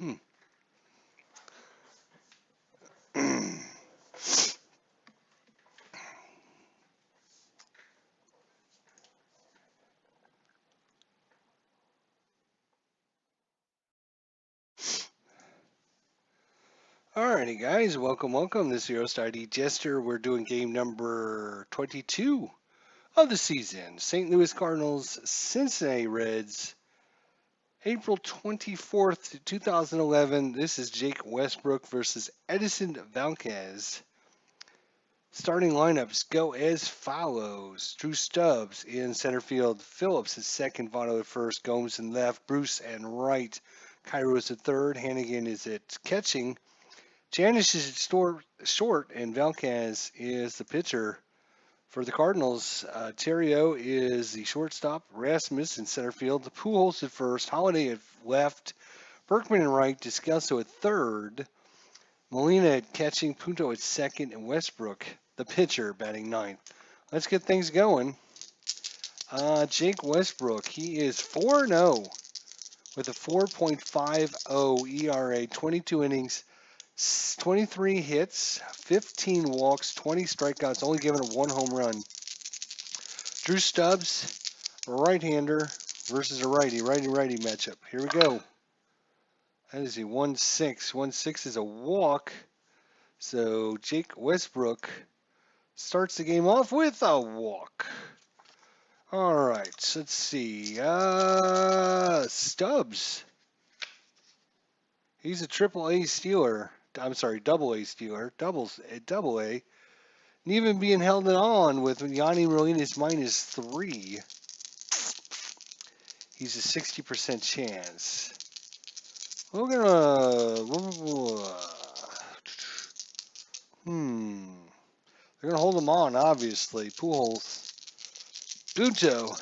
Hmm. Alrighty, guys, welcome. This is your host ID Jester. We're doing game number 22 of the season. St. Louis Cardinals, Cincinnati Reds, April 24th, 2011. This is Jake Westbrook versus Edison Valquez. Starting lineups go as follows. Drew Stubbs in center field. Phillips at second. Votto at first. Gomes in left. Bruce and right. Cairo is at third. Hannigan is at catching. Janish is at short, and Valquez is the pitcher for the Cardinals. Terrio is the shortstop. Rasmus in center field. Pujols at first. Holiday at left. Berkman in right. Descalso at third. Molina at catching. Punto at second. And Westbrook, the pitcher, batting ninth. Let's get things going. Jake Westbrook, he is 4-0 with a 4.50 ERA, 22 innings, 23 hits, 15 walks, 20 strikeouts, only giving up one home run. Drew Stubbs, right-hander versus a righty matchup. Here we go. That is a 1-6. 1-6 is a walk. So Jake Westbrook starts the game off with a walk. All right, let's see. Stubbs. He's a AAA Steeler. I'm sorry, double A Steeler. Double A. And even being held on with Yanni Molina's -3. He's a 60% chance. We're gonna. They're gonna hold him on, obviously. Pujols. Buto.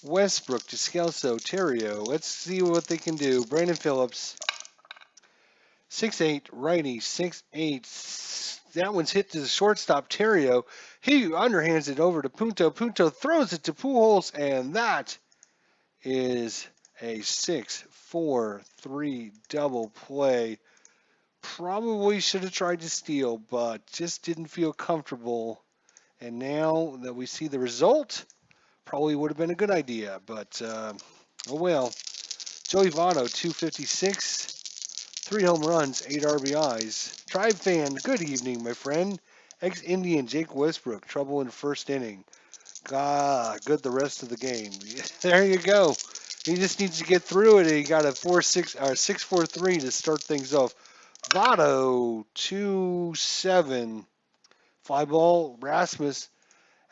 Westbrook, Descalso, Terrio. Let's see what they can do. Brandon Phillips. 6'8", righty, 6'8". That one's hit to the shortstop, Terrio. He underhands it over to Punto. Punto throws it to Pujols, and that is a 6-4-3 double play. Probably should have tried to steal, but just didn't feel comfortable. And now that we see the result, probably would have been a good idea. But, oh well. Joey Votto, 256. 3 home runs, 8 RBIs. Tribe fan, good evening, my friend. Ex-Indian Jake Westbrook, trouble in first inning. Good the rest of the game. There you go. He just needs to get through it. He got a 6-4-3 to start things off. Votto, 2-7. Fly ball, Rasmus.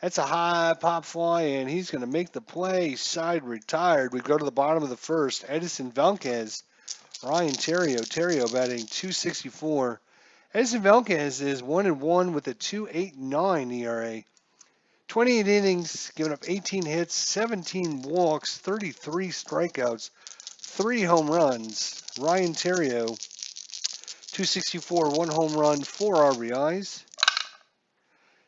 That's a high pop fly, and he's going to make the play. Side retired. We go to the bottom of the first. Edison Valquez. Ryan Terrio batting 264. Edison Valquez is 1-1 with a 2.89 ERA. 28 innings, giving up 18 hits, 17 walks, 33 strikeouts, 3 home runs. Ryan Terrio, 264, 1 home run, 4 RBIs.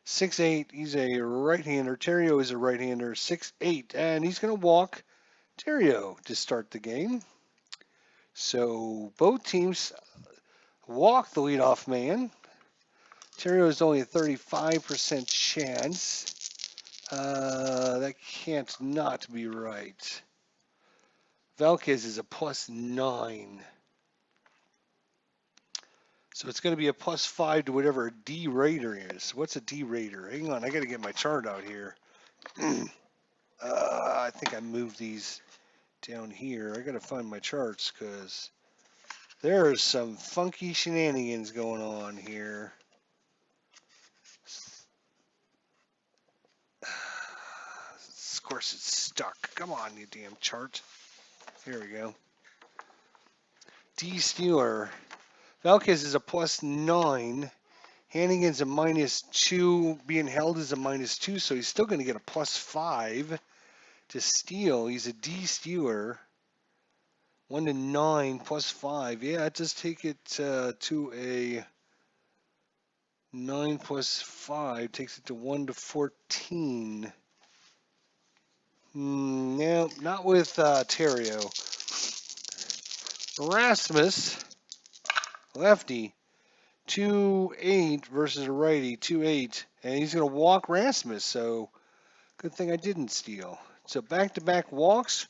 6'8", he's a right-hander. Terrio is a right-hander, 6'8", and he's going to walk Terrio to start the game. So both teams walk the leadoff man. Terrio is only a 35% chance. That can't not be right. Valquez is a +9. So it's going to be a +5 to whatever a D rater is. What's a D rater? Hang on, I got to get my chart out here. I think I moved these down here. I got to find my charts because there is some funky shenanigans going on here. Of course, it's stuck. Come on, you damn chart. Here we go. D Steeler. Valquez is a +9. Hannigan's a -2. Being held is a -2, so he's still going to get a +5 to steal. He's a D Steeler. 1-9 +5. Yeah, just take it to a 9 +5. Takes it to 1-14. No, not with Terrio. Rasmus, lefty, 2-8 versus a righty, 2-8. And he's going to walk Rasmus, so good thing I didn't steal. So back-to-back walks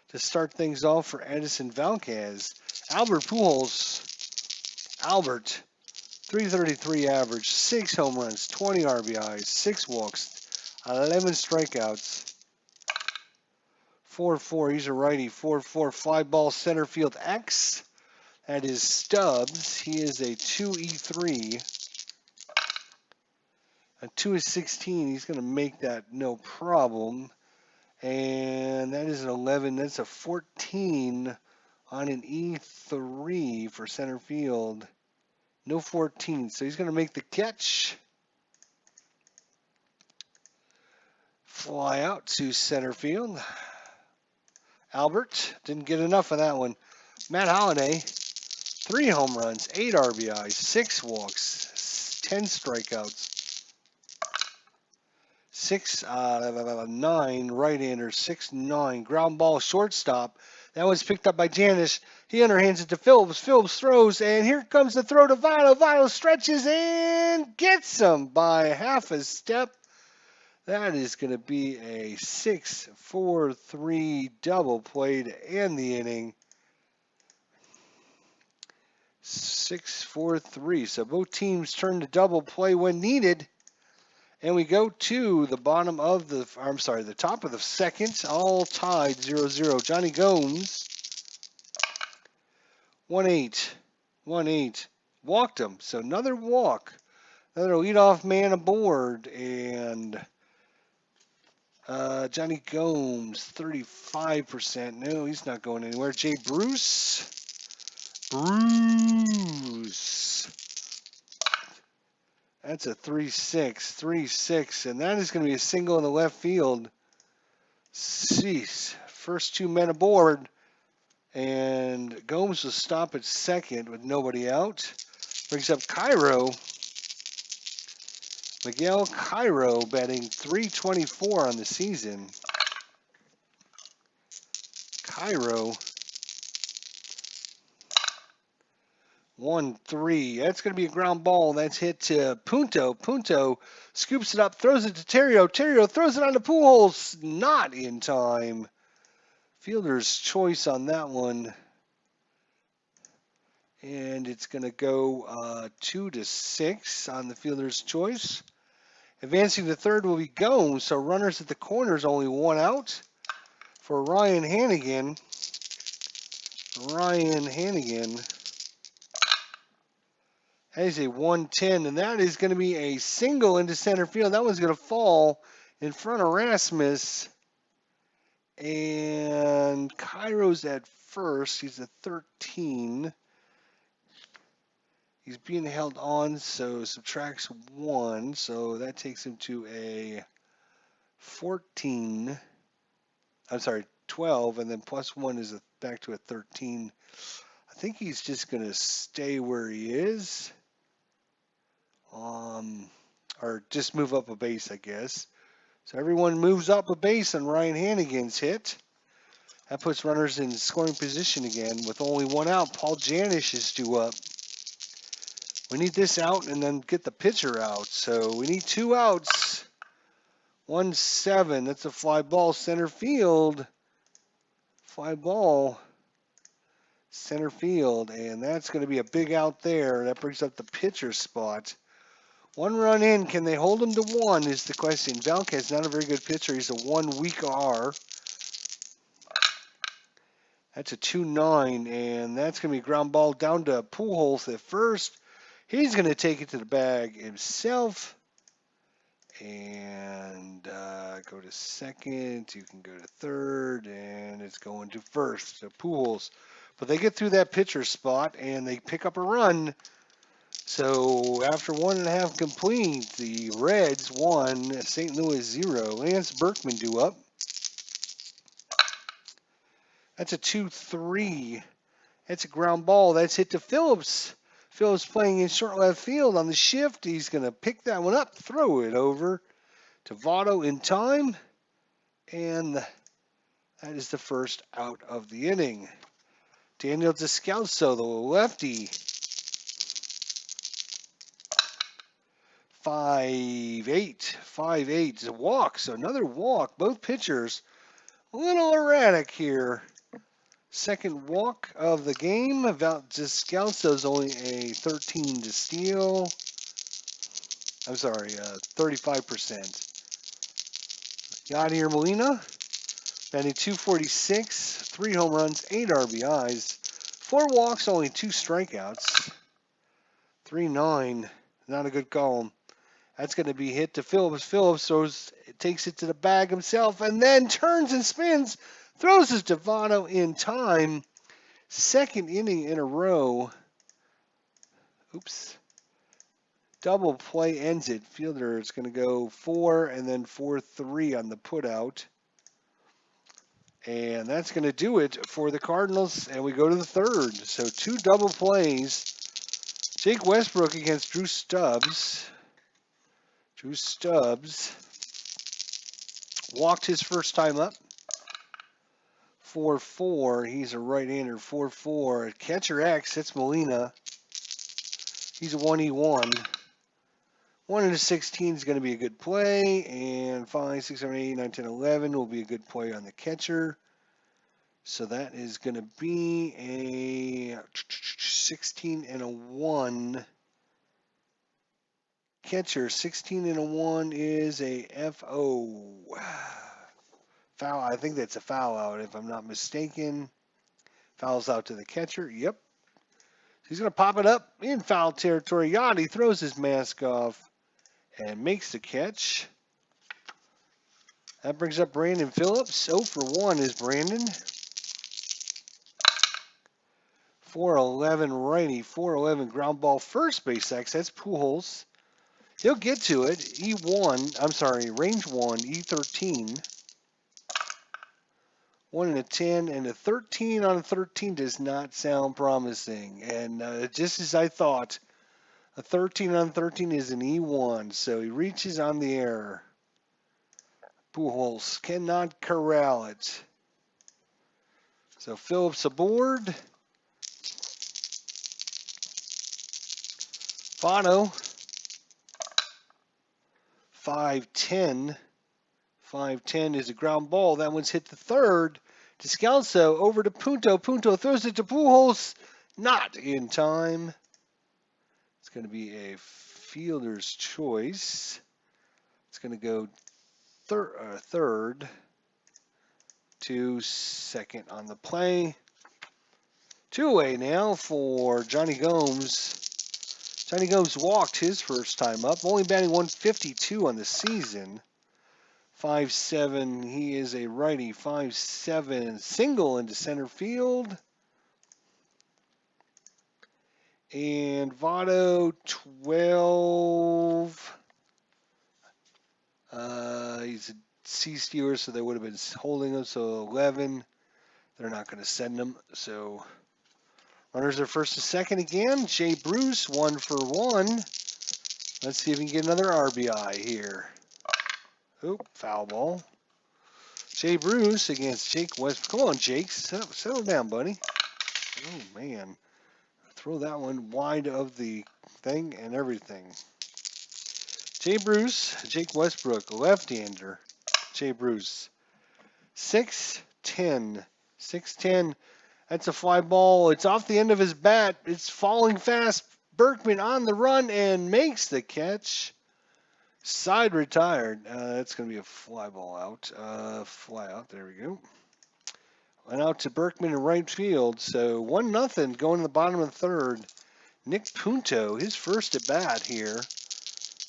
to start things off for Edison Valquez. Albert Pujols. Albert, 333 average, 6 home runs, 20 RBIs, 6 walks, 11 strikeouts. 4-4, he's a righty, 4-4, fly ball center field X. That is Stubbs. He is a 2-3. A 2-16, he's going to make that no problem. And that is an 11. That's a 14 on an E3 for center field. No 14, so he's going to make the catch. Fly out to center field. Albert didn't get enough of that one. Matt Holliday, 3 home runs, 8 RBIs, 6 walks, 10 strikeouts. 6-9 right-hander, 6-9 ground ball shortstop. That was picked up by Janish. He underhands it to Phillips. Phillips throws, and here comes the throw to Votto. Votto stretches and gets him by half a step. That is going to be a 6-4-3 double play to end the inning. 6-4-3. So both teams turn to double play when needed. And we go to the the top of the second, all tied 0-0. Johnny Gomes, 1-8, walked him. So another walk, another leadoff man aboard, and Johnny Gomes, 35%. No, he's not going anywhere. Jay Bruce. That's a 3-6, and that is going to be a single in the left field. Jeez. First 2 men aboard, and Gomes will stop at second with nobody out. Brings up Cairo. Miguel Cairo batting .324 on the season. Cairo. 1-3. That's going to be a ground ball. That's hit to Punto. Punto scoops it up, throws it to Terrio. Terrio throws it on the Pujols. Not in time. Fielder's choice on that one. And it's going to go 2-6 on the fielder's choice. Advancing to third will be Gomes. So runners at the corners, only 1 out for Ryan Hannigan. That is a 110, and that is going to be a single into center field. That one's going to fall in front of Rasmus. And Cairo's at first. He's a 13. He's being held on, so subtracts 1. So that takes him to a 14. I'm sorry, 12, and then plus 1 is back to a 13. I think he's just going to stay where he is. Or just move up a base, I guess. So everyone moves up a base on Ryan Hannigan's hit. That puts runners in scoring position again with only 1 out. Paul Janish is due up. We need this out and then get the pitcher out. So we need 2 outs. 1-7. That's a fly ball center field. Fly ball center field. And that's going to be a big out there. That brings up the pitcher spot. 1 run in, can they hold him to 1 is the question. Valquez, not a very good pitcher. He's a 1 weak R. That's a 2-9, and that's going to be a ground ball down to Pujols at first. He's going to take it to the bag himself. And go to second. You can go to third, and it's going to first. So Pujols. But they get through that pitcher spot, and they pick up a run. So after 1.5 complete, the Reds 1, St. Louis 0. Lance Berkman due up. That's a 2-3. That's a ground ball. That's hit to Phillips. Phillips playing in short left field on the shift. He's going to pick that one up, throw it over to Votto in time. And that is the first out of the inning. Daniel Descalso, the lefty. 5-8. 5-8. It's a walk. So another walk. Both pitchers a little erratic here. Second walk of the game. Descalso's only a 13 to steal. I'm sorry, 35%. Yadier Molina, batting 246, 3 home runs, 8 RBIs, 4 walks, only 2 strikeouts. 3-9, not a good call. That's going to be hit to Phillips. Phillips takes it to the bag himself and then turns and spins, throws his Devano in time. Second inning in a row. Oops. Double play ends it. Fielder is going to go 4 and then 4-3 on the putout. And that's going to do it for the Cardinals. And we go to the third. So 2 double plays. Jake Westbrook against Drew Stubbs. Drew Stubbs walked his first time up. 4-4. He's a right-hander. 4-4. Catcher X hits Molina. He's a 1-1. 1-16 is going to be a good play, and 5, 6, 7, 8, 9, 10, 11 will be a good play on the catcher. So that is going to be a 16-1. Catcher, 16-1 is a FO. Foul, I think that's a foul out if I'm not mistaken. Fouls out to the catcher, yep. He's going to pop it up in foul territory. Yachty throws his mask off and makes the catch. That brings up Brandon Phillips. 0 for 1 is Brandon. 4-11 righty, 4-11 ground ball first base X. That's Pujols. He'll get to it. E1, I'm sorry, range 1, E13. 1-10, and a 13 on a 13 does not sound promising. And just as I thought, a 13 on 13 is an E1, so he reaches on the air. Pujols cannot corral it. So Phillips aboard. Fano. 5-10. 5-10 is a ground ball. That one's hit the third. Descalso over to Punto. Punto throws it to Pujols. Not in time. It's going to be a fielder's choice. It's going to go third to second on the play. 2 away now for Johnny Gomes. Johnny Gomes walked his first time up, only batting 152 on the season. 5-7, he is a righty. 5-7, single into center field. And Votto, 12. He's a C stealer, so they would have been holding him. So 11, they're not going to send him. So runners are first to second again. Jay Bruce, 1 for 1. Let's see if we can get another RBI here. Oop, foul ball. Jay Bruce against Jake West. Come on, Jake. Settle down, buddy. Oh, man. Throw that one wide of the thing and everything. Jay Bruce, Jake Westbrook, left-hander. Jay Bruce. 6-10. 6-10. That's a fly ball. It's off the end of his bat. It's falling fast. Berkman on the run and makes the catch. Side retired. That's going to be a fly ball out. Fly out. There we go. Went out to Berkman in right field. So 1-0 going to the bottom of the third. Nick Punto, his first at bat here.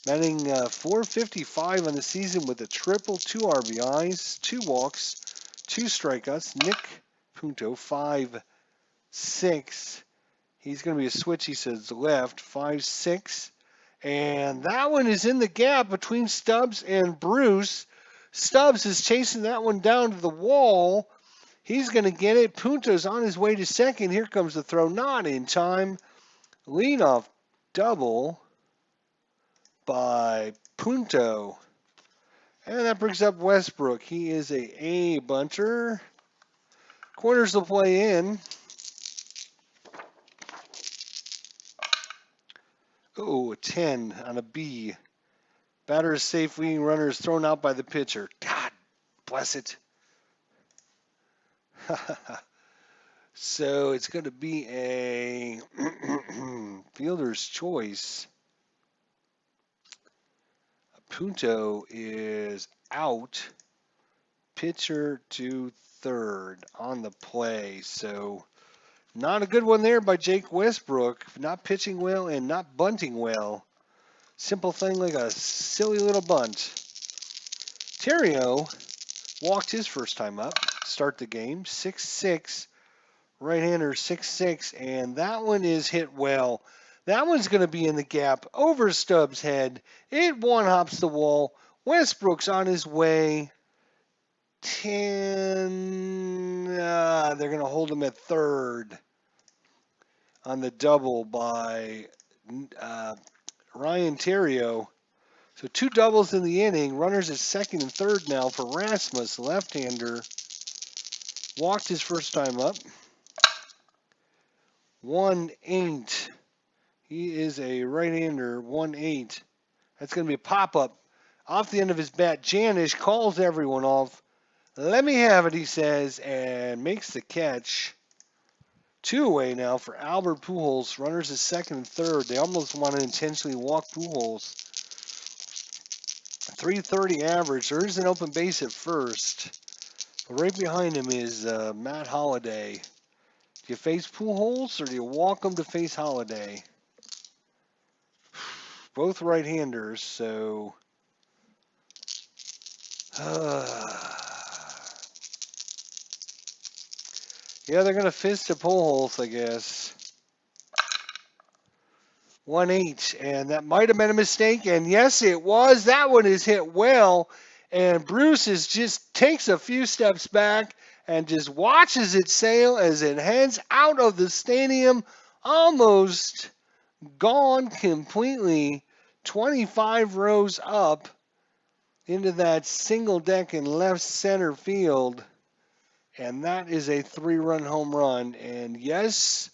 Batting .455 on the season with a triple, 2 RBIs, 2 walks, 2 strikeouts. Nick Punto, 5-6. He's going to be a switch, he says, left. 5-6. And that one is in the gap between Stubbs and Bruce. Stubbs is chasing that one down to the wall. He's going to get it. Punto's on his way to second. Here comes the throw. Not in time. Leadoff double by Punto. And that brings up Westbrook. He is a bunter. Corners will play in. Oh, a 10 on a B. Batter is safe, leading runner is thrown out by the pitcher. God bless it. So it's going to be a fielder's choice. Punto is out. Pitcher to third on the play. So not a good one there by Jake Westbrook. Not pitching well and not bunting well. Simple thing like a silly little bunt. Terrio walked his first time up. Start the game. 6-6. Right-hander 6-6. And that one is hit well. That one's going to be in the gap over Stubbs' head. It one-hops the wall. Westbrook's on his way. 10. They're going to hold him at third on the double by Ryan Terrio. So 2 doubles in the inning. Runners at second and third now for Rasmus, left-hander. Walked his first time up. 1-8. He is a right-hander, 1-8. That's going to be a pop-up off the end of his bat. Janish calls everyone off. Let me have it, he says, and makes the catch. 2 away now for Albert Pujols. Runners at second and third. They almost want to intentionally walk Pujols. 330 average. There is an open base at first. But right behind him is Matt Holliday. Do you face Pujols or do you walk him to face Holliday? Both right-handers, so yeah, they're gonna fist to Pujols, I guess. 1-8, and that might have been a mistake, and yes, it was. That one is hit well, and Bruce just takes a few steps back and just watches it sail as it heads out of the stadium, almost gone completely. 25 rows up into that single deck in left center field. And that is a 3-run home run. And yes,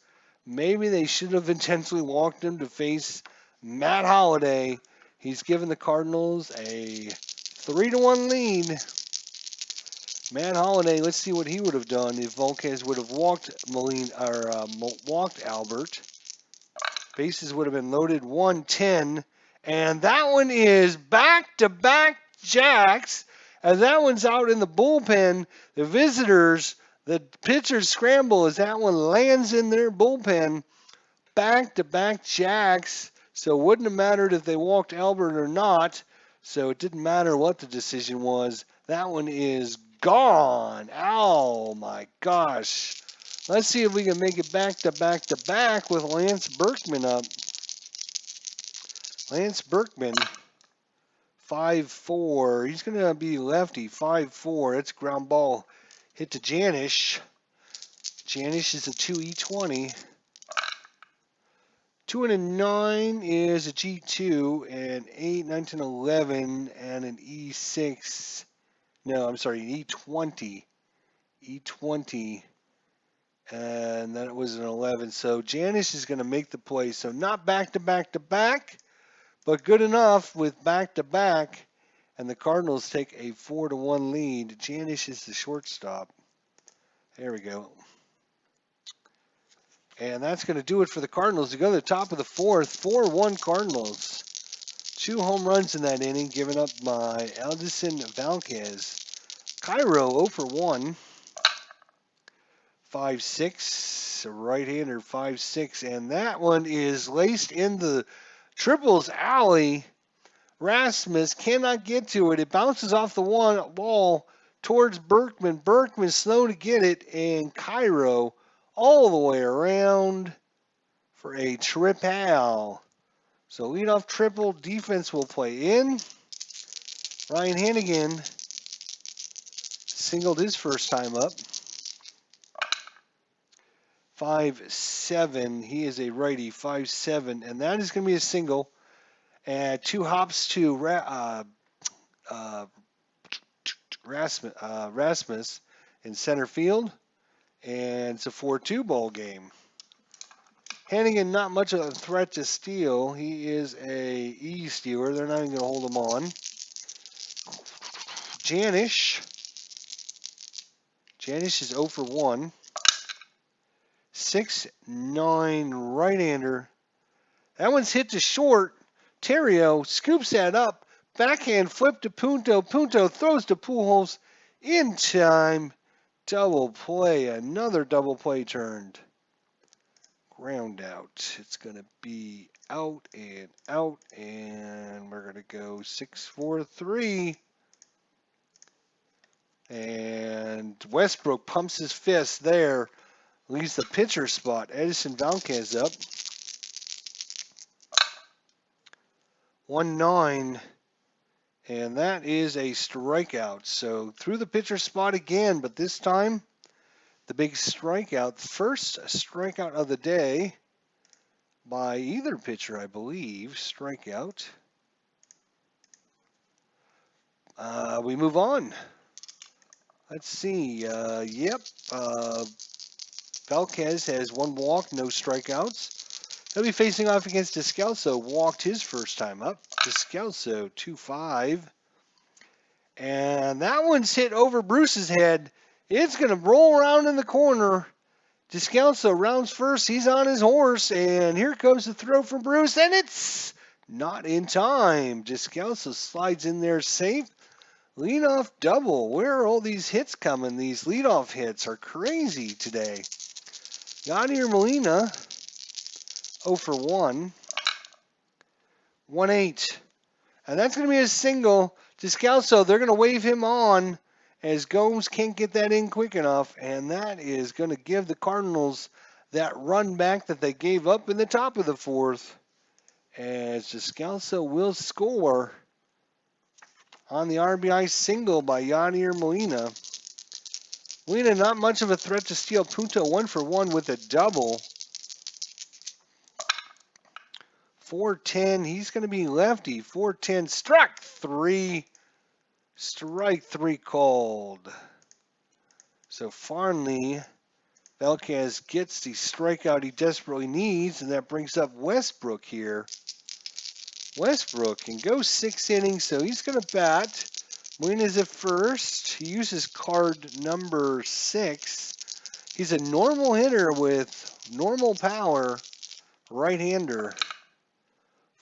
maybe they should have intentionally walked him to face Matt Holliday. He's given the Cardinals a 3-1 lead. Matt Holliday, let's see what he would have done if Volquez would have walked walked Albert. Bases would have been loaded. 110. And that one is back-to-back jacks. As that one's out in the bullpen, the visitors, the pitchers scramble as that one lands in their bullpen. Back-to-back jacks. So it wouldn't have mattered if they walked Albert or not. So it didn't matter what the decision was. That one is gone. Oh, my gosh. Let's see if we can make it back-to-back-to-back with Lance Berkman up. Lance Berkman, 5-4. He's going to be lefty, 5-4. That's ground ball hit to Janish. Janish is a 2E20. 2-9 is a G2, and 8, 9, 10, 11, and an E6. No, I'm sorry, an E20. E20. And then it was an 11. So Janish is going to make the play. So not back-to-back-to-back, but good enough with back-to-back. And the Cardinals take a 4-1 lead. Janish is the shortstop. There we go. And that's going to do it for the Cardinals to go to the top of the fourth. 4-1 Cardinals. 2 home runs in that inning given up by Eldison Valquez. Cairo 0 for 1. 5-6, right-hander 5-6, and that one is laced in the triples alley. Rasmus cannot get to it. It bounces off the wall towards Berkman. Berkman slow to get it, and Cairo all the way around for a triple. So leadoff triple, defense will play in. Ryan Hannigan singled his first time up. 5-7. He is a righty, 5-7, and that is going to be a single. And 2 hops to Rasmus in center field, and it's a 4-2 ball game. Hannigan, not much of a threat to steal. He is a E stealer. They're not even going to hold him on. Janish. Janish is 0 for 1. 6-9 right-hander. That one's hit to short. Terrio scoops that up. Backhand flip to Punto. Punto throws to Pujols in time. Double play. Another double play turned. Ground out. It's going to be out, and we're going to go 6-4-3. And Westbrook pumps his fist there. Leaves the pitcher spot. Edison Valdez up. 1-9. And that is a strikeout. So through the pitcher spot again, but this time the big strikeout. First strikeout of the day by either pitcher, I believe. Strikeout. We move on. Let's see. Valdez has 1 walk, no strikeouts. He'll be facing off against Descalso. Walked his first time up. Descalso 2-5. And that one's hit over Bruce's head. It's going to roll around in the corner. Descalso rounds first. He's on his horse. And here comes the throw from Bruce. And it's not in time. Descalso slides in there safe. Leadoff double. Where are all these hits coming? These leadoff hits are crazy today. Yadier Molina, 0 for 1. 1-8. And that's going to be a single. Descalso, they're going to wave him on as Gomes can't get that in quick enough. And that is going to give the Cardinals that run back that they gave up in the top of the 4th. As Descalso will score on the RBI single by Yadier Molina. Molina, not much of a threat to steal. Punto 1 for 1 with a double. 4-10. He's going to be lefty. 4-10. Struck 3. Strike 3 called. So Farnley, Valdez gets the strikeout he desperately needs, and that brings up Westbrook here. Westbrook can go 6 innings, so he's going to bat. Molina's at first. He uses card number 6. He's a normal hitter with normal power. Right-hander.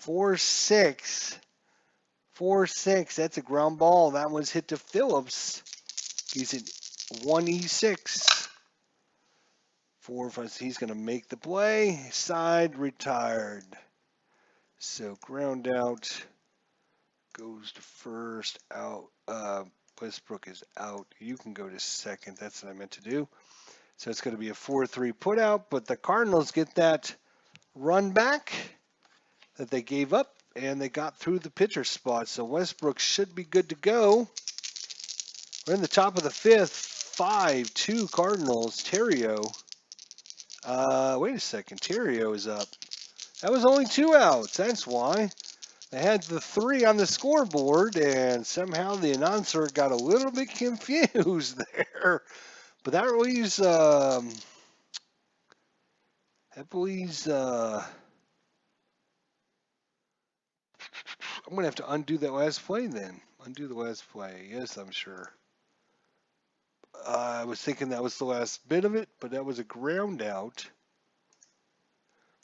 4-6. 4-6. That's a ground ball. That one's hit to Phillips. He's at 1E6. 4-5. He's going to make the play. Side retired. So ground out. Goes to first. Out. Westbrook is out. You can go to second. That's what I meant to do. So it's going to be a 4-3 put out. But the Cardinals get that run back that they gave up, and they got through the pitcher spot. So Westbrook should be good to go. We're in the top of the 5th. 5-2 Cardinals. Terrio. Wait a second. Terrio is up. That was only 2 outs. That's why. They had the 3 on the scoreboard, and somehow the announcer got a little bit confused there. But that leaves, I'm going to have to undo that last play then. Undo the last play. Yes, I'm sure. I was thinking that was the last bit of it, but that was a ground out.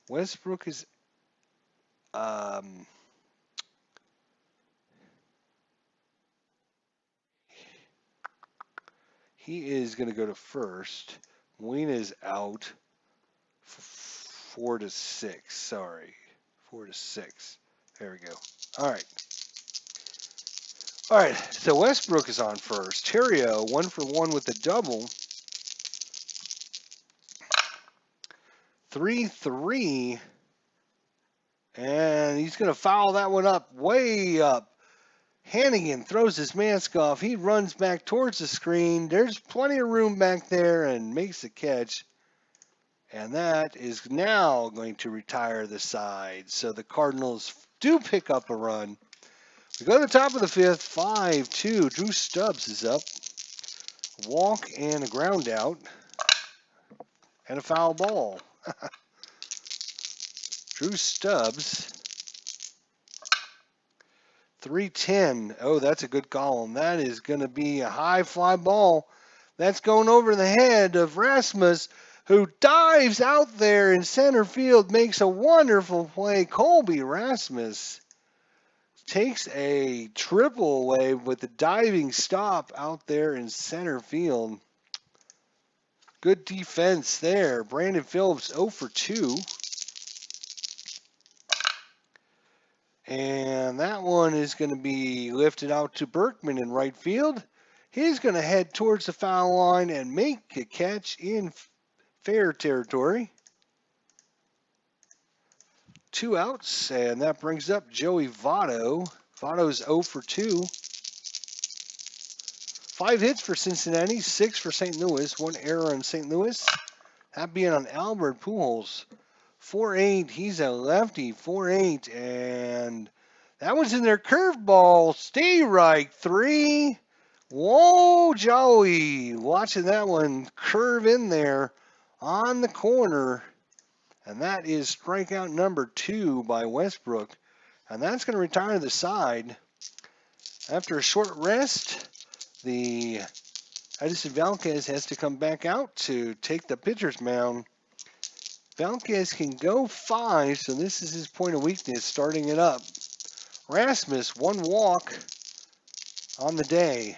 Westbrook is, he is going to go to first. Molina is out. 4-6. Sorry. 4-6. There we go. All right. All right. So Westbrook is on first. Terrio, 1 for 1 with a double. 3-3. And he's going to foul that one up, way up. Hannigan throws his mask off. He runs back towards the screen. There's plenty of room back there and makes the catch. And that is now going to retire the side. So the Cardinals do pick up a run. We go to the top of the 5th. 5-2. Drew Stubbs is up. Walk and a ground out. And a foul ball. Drew Stubbs. 310. Oh, that's a good column. That is going to be a high fly ball. That's going over the head of Rasmus, who dives out there in center field, makes a wonderful play. Colby Rasmus takes a triple away with the diving stop out there in center field. Good defense there. Brandon Phillips 0 for 2. And that one is going to be lifted out to Berkman in right field. He's going to head towards the foul line and make a catch in fair territory. 2 outs, and that brings up Joey Votto. Votto's 0 for 2. 5 hits for Cincinnati, 6 for St. Louis, 1 error on St. Louis. That being on Albert Pujols. 4-8, he's a lefty, 4-8, and that one's in there. Curveball, stay right, 3. Whoa, Joey, watching that one curve in there on the corner, and that is strikeout number 2 by Westbrook, and that's going to retire the side. After a short rest, the Edison Valdez has to come back out to take the pitcher's mound. Valdez can go 5, so this is his point of weakness, starting it up. Rasmus, 1 walk on the day.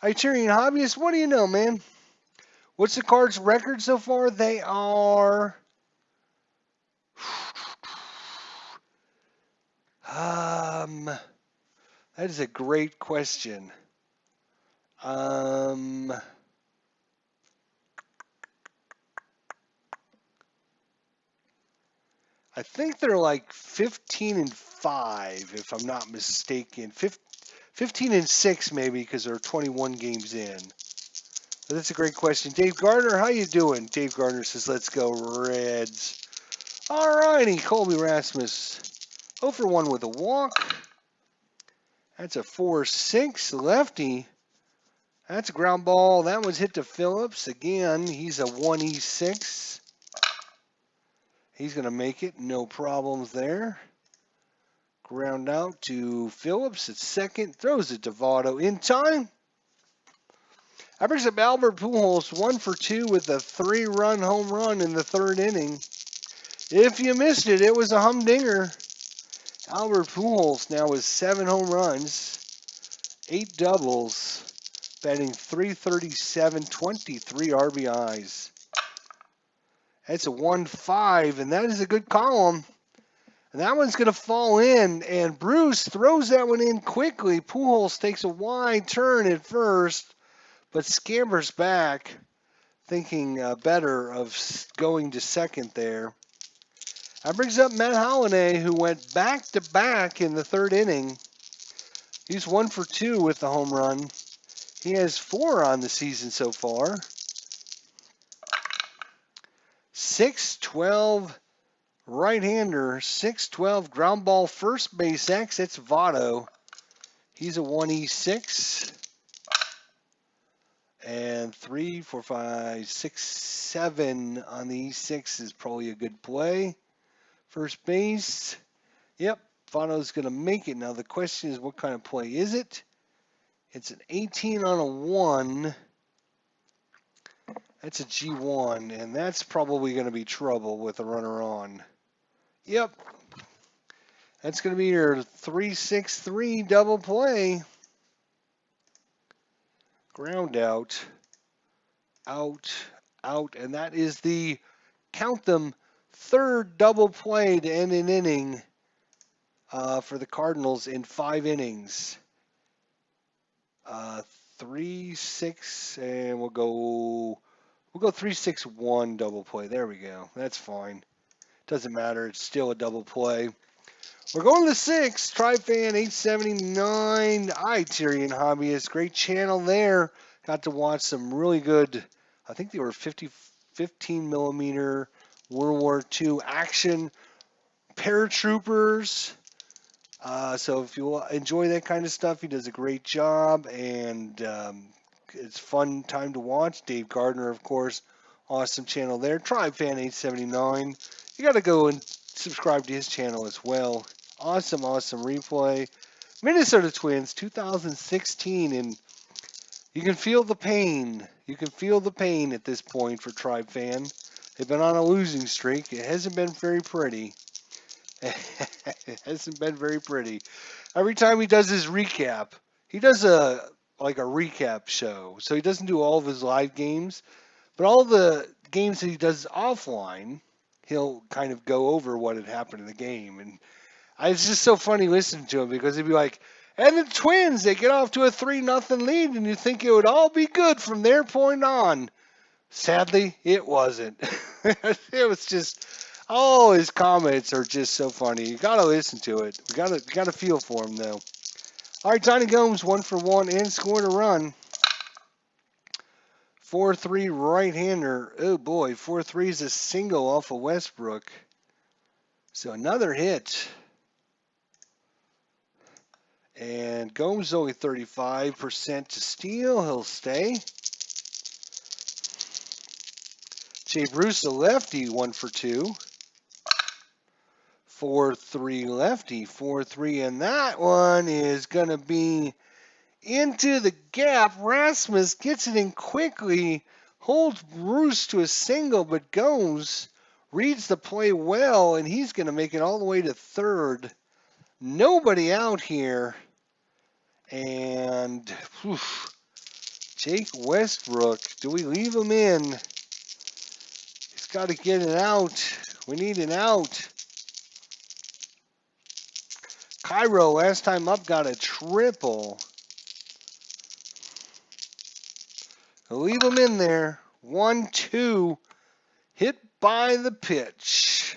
Italian Hobbyist, what do you know, man? What's the Cards' record so far? They are... that is a great question. I think they're like 15-5, if I'm not mistaken. 15-6 maybe, because they're 21 games in. But that's a great question. Dave Gardner, how you doing? Dave Gardner says, let's go Reds. All righty, Colby Rasmus. 0 for 1 with a walk. That's a 4-6 lefty. That's a ground ball. That one's hit to Phillips. Again, he's a 1E6. He's going to make it. No problems there. Ground out to Phillips at second. Throws it to Votto in time. That brings up Albert Pujols, 1 for 2 with a 3-run home run in the 3rd inning. If you missed it, it was a humdinger. Albert Pujols now with 7 home runs, 8 doubles, batting .337, 23 RBIs. That's a 1-5, and that is a good column. And that one's going to fall in, and Bruce throws that one in quickly. Pujols takes a wide turn at first, but scampers back, thinking better of going to second there. That brings up Matt Holliday, who went back-to-back in the 3rd inning. He's 1 for 2 with the home run. He has 4 on the season so far. 6-12 right-hander, 6-12 ground ball first base X. That's Votto. He's a 1E6. And 3, 4, 5, 6, 7 on the E6 is probably a good play. First base. Yep, Votto's going to make it. Now the question is, what kind of play is it? It's an 18 on a 1. That's a G1, and that's probably going to be trouble with a runner on. Yep. That's going to be your 3-6-3 double play. Ground out, out, out, and that is the, count them, 3rd double play to end an inning for the Cardinals in 5 innings. 3-6, and we'll go 3-6-1 double play. There we go. That's fine. Doesn't matter. It's still a double play. We're going to the 6. TriFan 879. Italian Hobbyist. Great channel there. Got to watch some really good, I think they were 15 millimeter World War II action paratroopers. So if you enjoy that kind of stuff, he does a great job, and it's fun time to watch. Dave Gardner, of course, awesome channel there. TriFan 879. You got to go and subscribe to his channel as well. Awesome, awesome replay. Minnesota Twins, 2016, and you can feel the pain. You can feel the pain at this point for Tribe fan. They've been on a losing streak. It hasn't been very pretty. It hasn't been very pretty. Every time he does his recap, he does a recap show. So he doesn't do all of his live games, but all the games that he does offline, he'll kind of go over what had happened in the game. And it's just so funny listening to him because he'd be like, and the Twins, they get off to a 3-0 lead, and you think it would all be good from their point on. Sadly, it wasn't. It was just, oh, his comments are just so funny. You gotta listen to it. We gotta feel for him though. All right, Johnny Gomes, 1 for 1 and scored a run. 4-3 right-hander. Oh boy, 4-3 is a single off of Westbrook. So another hit. And Gomes only 35% to steal. He'll stay. Jay Bruce, the lefty, 1 for 2. 4-3 lefty, 4-3, and that one is going to be into the gap. Rasmus gets it in quickly, holds Bruce to a single, but Gomes reads the play well, and he's going to make it all the way to third. Nobody out here, and Jake Westbrook, do we leave him in? He's got to get it out. We need an out. Cairo, last time up, got a triple. We'll leave him in there. 1-2. Hit by the pitch.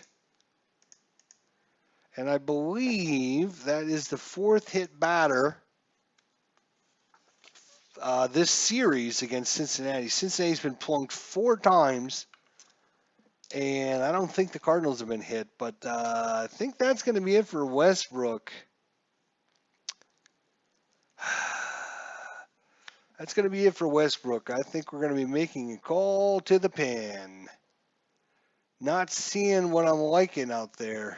And I believe that is the 4th hit batter this series against Cincinnati. Cincinnati's been plunked 4 times. And I don't think the Cardinals have been hit, but I think that's going to be it for Westbrook. That's going to be it for Westbrook. I think we're going to be making a call to the pen. Not seeing what I'm liking out there.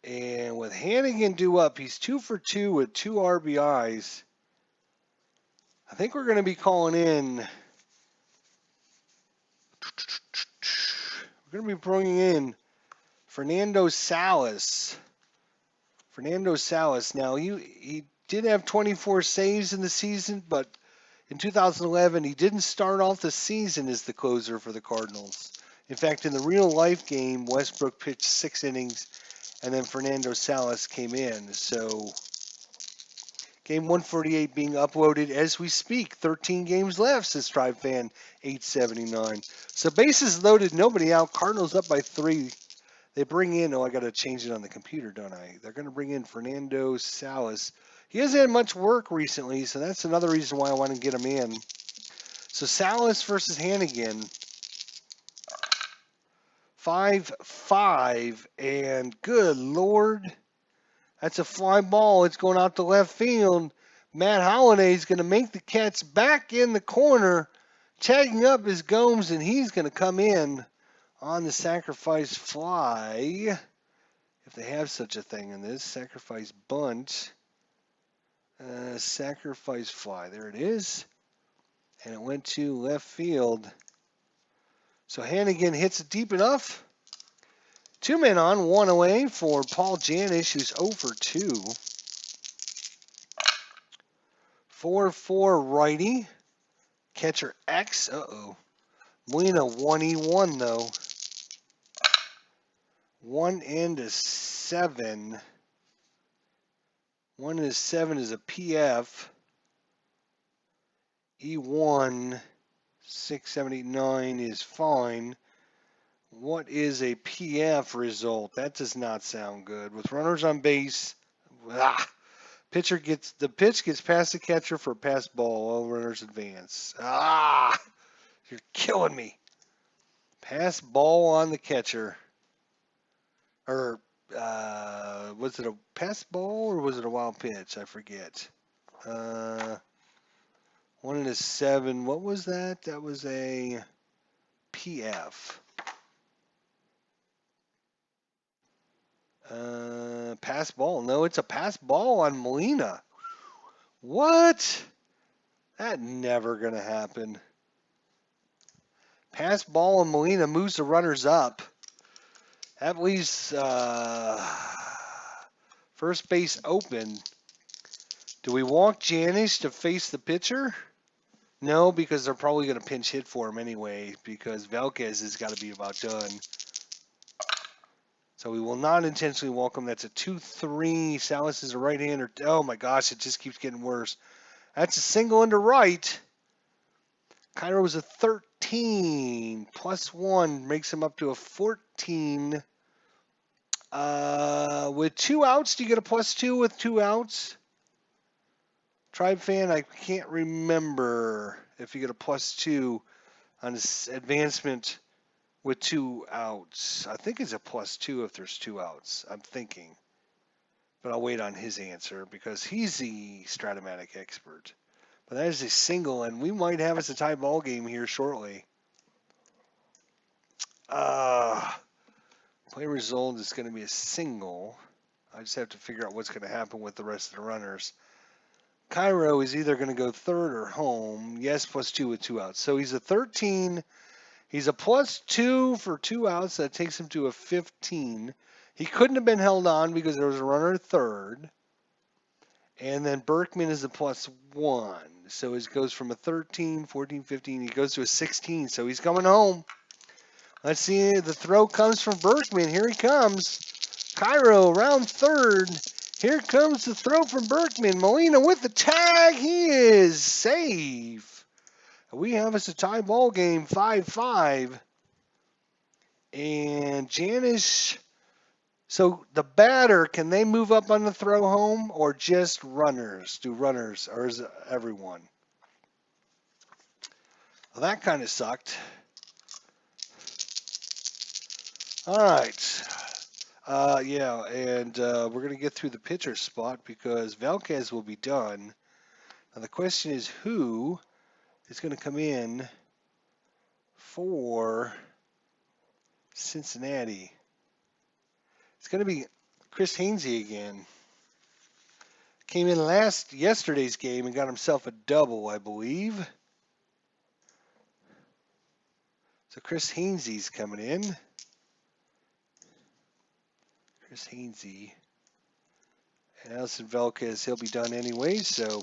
And with Hannigan due up, he's 2 for 2 with 2 RBIs. I think we're going to be calling in. We're going to be bringing in Fernando Salas. Fernando Salas. Now, he did have 24 saves in the season, but in 2011, he didn't start off the season as the closer for the Cardinals. In fact, in the real-life game, Westbrook pitched 6 innings, and then Fernando Salas came in. So, game 148 being uploaded as we speak. 13 games left, says Tribe Fan 879. So, bases loaded, nobody out. Cardinals up by 3. They bring in, I got to change it on the computer, don't I? They're going to bring in Fernando Salas. He hasn't had much work recently, so that's another reason why I want to get him in. So Salas versus Hannigan. 5-5, and good Lord, that's a fly ball. It's going out to left field. Matt Holliday is going to make the catch back in the corner. Tagging up is Gomes, and he's going to come in on the sacrifice fly, if they have such a thing in this. Sacrifice bunt. Sacrifice fly. There it is. And it went to left field. So Hannigan hits it deep enough. 2 men on, 1 away for Paul Janish, who's 0 for 2. 4-4 righty. Catcher X. Molina 1-1 though. 1-7. 1-7 is a PF. E1 6, 7, 8, 9 is fine. What is a PF result? That does not sound good. With runners on base, pitch gets past the catcher for a pass ball. All runners advance. You're killing me. Pass ball on the catcher. Or was it a pass ball or was it a wild pitch? I forget. 1-7. What was that? That was a PF. Pass ball. No, it's a pass ball on Molina. What? That never going to happen. Pass ball on Molina moves the runners up. That leaves first base open. Do we walk Janish to face the pitcher? No, because they're probably going to pinch hit for him anyway, because Velquez has got to be about done. So we will not intentionally walk him. That's a 2-3. Salas is a right-hander. Oh my gosh, it just keeps getting worse. That's a single into right. Cairo's a 13. +1 makes him up to a 14. With 2 outs, do you get a +2 with 2 outs? Tribe fan, I can't remember if you get a +2 on this advancement with 2 outs. I think it's a +2 if there's 2 outs. I'm thinking. But I'll wait on his answer because he's the Stratomatic expert. But that is a single, and we might have us a tie ball game here shortly. Play result is going to be a single. I just have to figure out what's going to happen with the rest of the runners. Cairo is either going to go third or home. Yes, +2 with 2 outs. So he's a 13. He's a +2 for 2 outs. That takes him to a 15. He couldn't have been held on because there was a runner at third. And then Berkman is a +1. So it goes from a 13, 14, 15. He goes to a 16. So he's coming home. Let's see. The throw comes from Berkman. Here he comes. Cairo around third. Here comes the throw from Berkman. Molina with the tag. He is safe. We have us a tie ball game, 5-5. And Janish. So the batter, can they move up on the throw home or just runners? Do runners or is it everyone? Well, that kind of sucked. All right. Yeah, and we're going to get through the pitcher spot because Velquez will be done. Now the question is who is going to come in for Cincinnati? It's going to be Chris Hainsey again. Came in yesterday's game and got himself a double, I believe. So Chris Hainsey's coming in. Chris Hainsey. And Allison Velquez, he'll be done anyway. So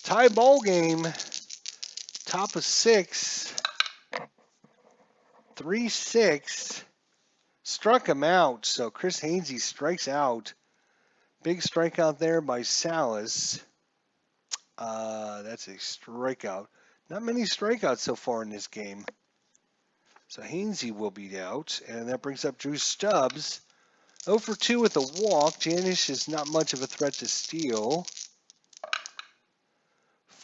tie ball game. Top of 6. 3-6. Struck him out. So Chris Hainsey strikes out. Big strikeout there by Salas. That's a strikeout. Not many strikeouts so far in this game. So Hainsey will be out. And that brings up Drew Stubbs. 0 for 2 with a walk. Janish is not much of a threat to steal.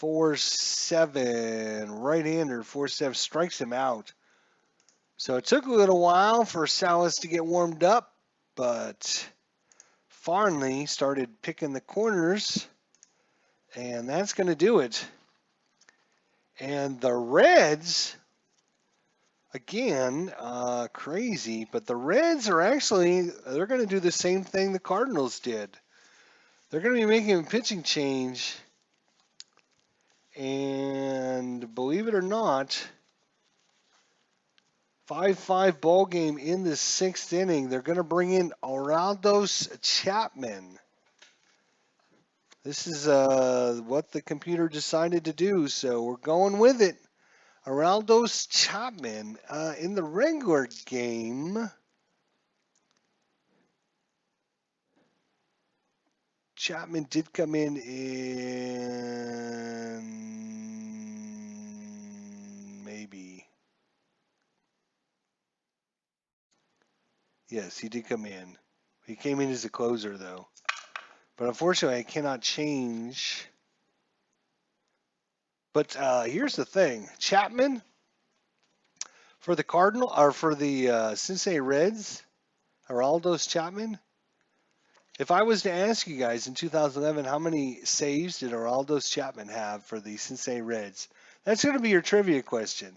4-7. Right-hander, 4-7. Strikes him out. So it took a little while for Salas to get warmed up. But Farnley started picking the corners. And that's going to do it. And the Reds... Again, crazy, but the Reds are they're going to do the same thing the Cardinals did. They're going to be making a pitching change. And believe it or not, 5-5 ball game in the 6th inning. They're going to bring in Aroldis Chapman. This is what the computer decided to do, so we're going with it. Aroldis Chapman in the regular game. Chapman did come in maybe. Yes, he did come in. He came in as a closer though. But unfortunately I cannot change. But here's the thing. Chapman for the Cardinal or for the Cincinnati Reds, Aroldis Chapman. If I was to ask you guys in 2011, how many saves did Aroldis Chapman have for the Cincinnati Reds? That's going to be your trivia question.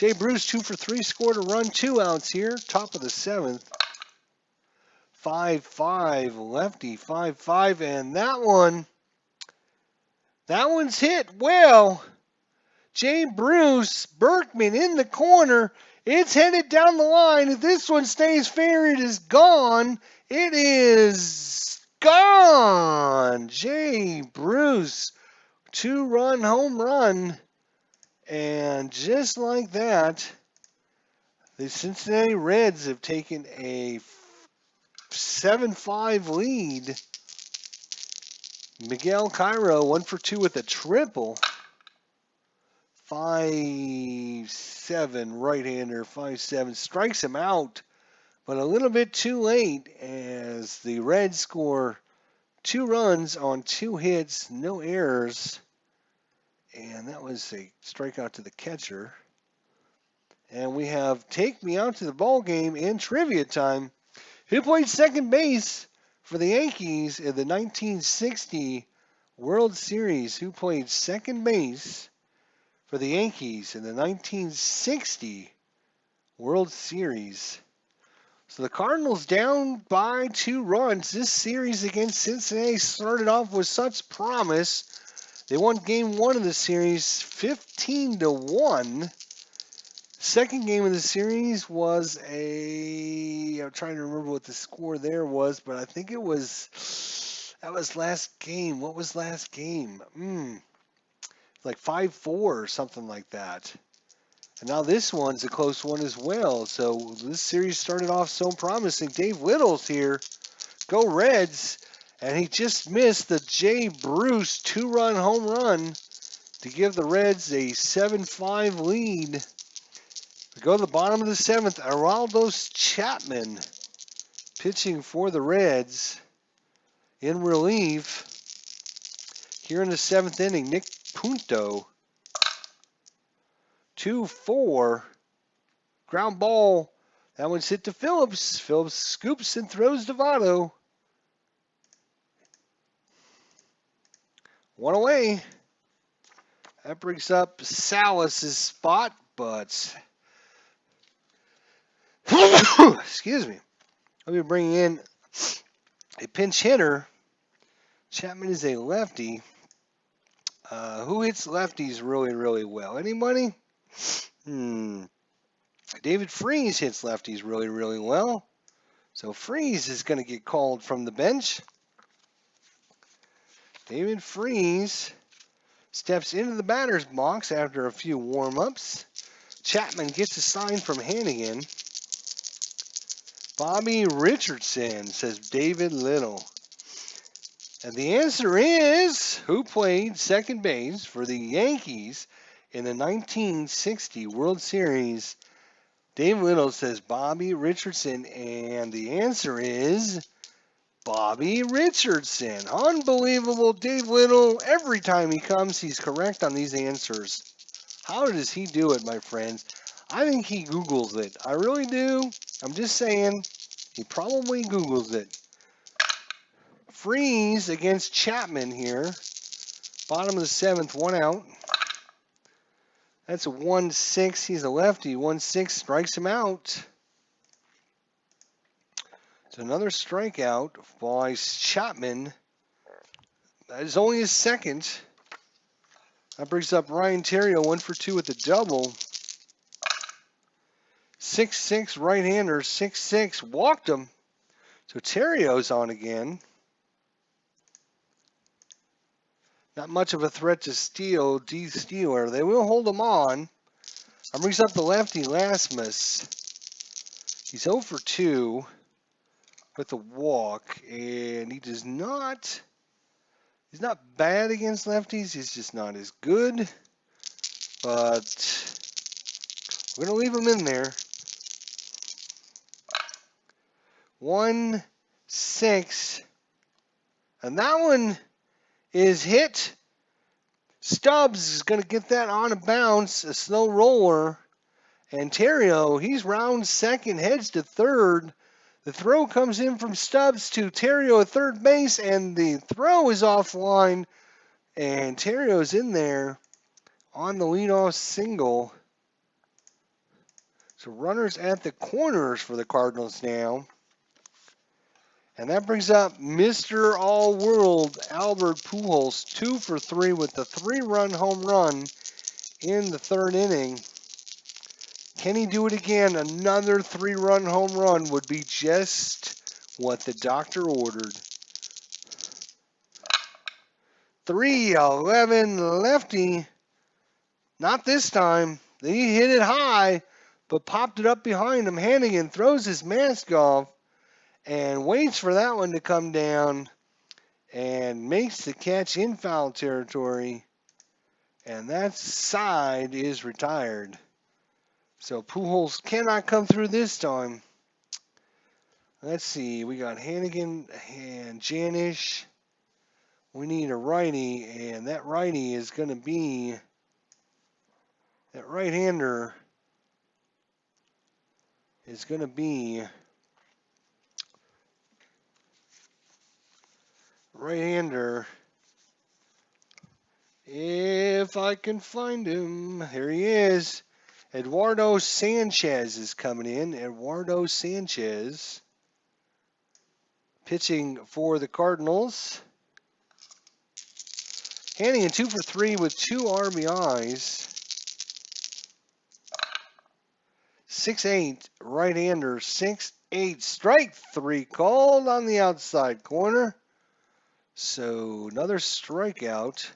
Jay Bruce, 2 for 3, scored a run, 2 outs here. Top of the 7th. 5-5, lefty, 5-5, and that one's hit well. Jay Bruce, Berkman in the corner. It's headed down the line. If this one stays fair, it is gone. It is gone. Jay Bruce, 2-run home run. And just like that, the Cincinnati Reds have taken a 7-5 lead. Miguel Cairo, 1 for 2 with a triple. 5-7 right-hander, 5-7 strikes him out, but a little bit too late as the Reds score 2 runs on 2 hits, no errors, and that was a strikeout to the catcher. And we have Take Me Out to the Ball Game and Trivia Time. Who played second base for the Yankees in the 1960 World Series? Who played second base for the Yankees in the 1960 World Series? So the Cardinals down by 2 runs. This series against Cincinnati started off with such promise. They won game 1 of the series 15-1. Second game of the series was I'm trying to remember what the score there was, but I think that was last game. What was last game? Like 5-4 or something like that. And now this one's a close one as well. So this series started off so promising. Dave Little's here. Go Reds. And he just missed the Jay Bruce 2-run home run to give the Reds a 7-5 lead. We go to the bottom of the 7th. Aroldis Chapman pitching for the Reds in relief. Here in the 7th inning, Nick Punto. 2-4. Ground ball. That one's hit to Phillips. Phillips scoops and throws to Votto. 1 away. That brings up Salas' spot, but excuse me. I'll be bringing in a pinch hitter. Chapman is a lefty. Who hits lefties really, really well? Anybody? David Freese hits lefties really, really well. So Freese is going to get called from the bench. David Freese steps into the batter's box after a few warm-ups. Chapman gets a sign from Hannigan. Bobby Richardson, says David Little. And the answer is, who played second base for the Yankees in the 1960 World Series? Dave Little says Bobby Richardson, and the answer is Bobby Richardson. Unbelievable. Dave Little, every time he comes, he's correct on these answers. How does he do it, my friends? I think he Googles it. I really do. I'm just saying, he probably Googles it. Freese against Chapman here. Bottom of the 7th, 1 out. That's a 1-6. He's a lefty. 1-6 strikes him out. It's another strikeout by Chapman. That is only his second. That brings up Ryan Theriot, 1 for 2 with a double. 6-6 right-hander, 6-6. Walked him. So Theriot's on again. Not much of a threat to steal, D-Steeler. They will hold him on. That brings up the lefty, Lasmus. He's 0 for 2 with a walk, and he does not. He's not bad against lefties. He's just not as good. But we're going to leave him in there. 1-6. And that one is hit. Stubbs is going to get that on a bounce, a slow roller. And Theriot, he's round second, heads to third. The throw comes in from Stubbs to Theriot at third base, and the throw is offline. And Theriot's in there on the leadoff single. So runners at the corners for the Cardinals now. And that brings up Mr. All-World Albert Pujols, 2 for 3 with the 3-run home run in the 3rd inning. Can he do it again? Another 3-run home run would be just what the doctor ordered. 3-11 lefty. Not this time. He hit it high, but popped it up behind him. Hannigan throws his mask off and waits for that one to come down and makes the catch in foul territory. And that side is retired. So Pujols cannot come through this time. Let's see. We got Hannigan and Janish. We need a righty, and that righty is going to be that right-hander is going to be right-hander. If I can find him, here he is. Eduardo Sanchez is coming in. Eduardo Sanchez pitching for the Cardinals. Hannigan 2 for 3 with 2 RBIs. 6'8", right-hander, 6'8", strike 3 called on the outside corner. So another strikeout.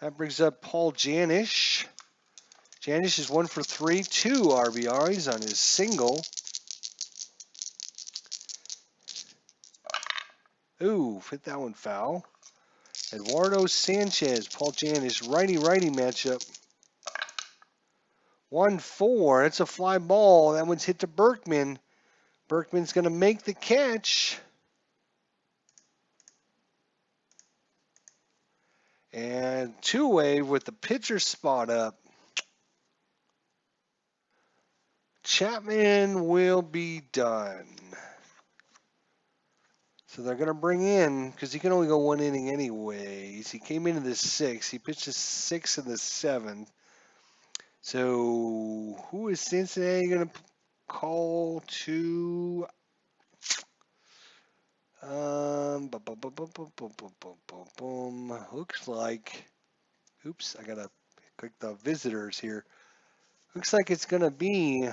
That brings up Paul Janish. Janish is 1 for 3, 2 RBIs on his single. Ooh, hit that one foul. Eduardo Sanchez, Paul Janish, righty-righty matchup. 1-4. It's a fly ball. That one's hit to Berkman. Berkman's going to make the catch. And two-way with the pitcher spot up. Chapman will be done. So they're going to bring in, because he can only go 1 inning anyways. He came into the 6th. He pitched the 6th and the 7th. So who is Cincinnati going to call to? Looks like, oops, I got to click the visitors here. Looks like it's going to be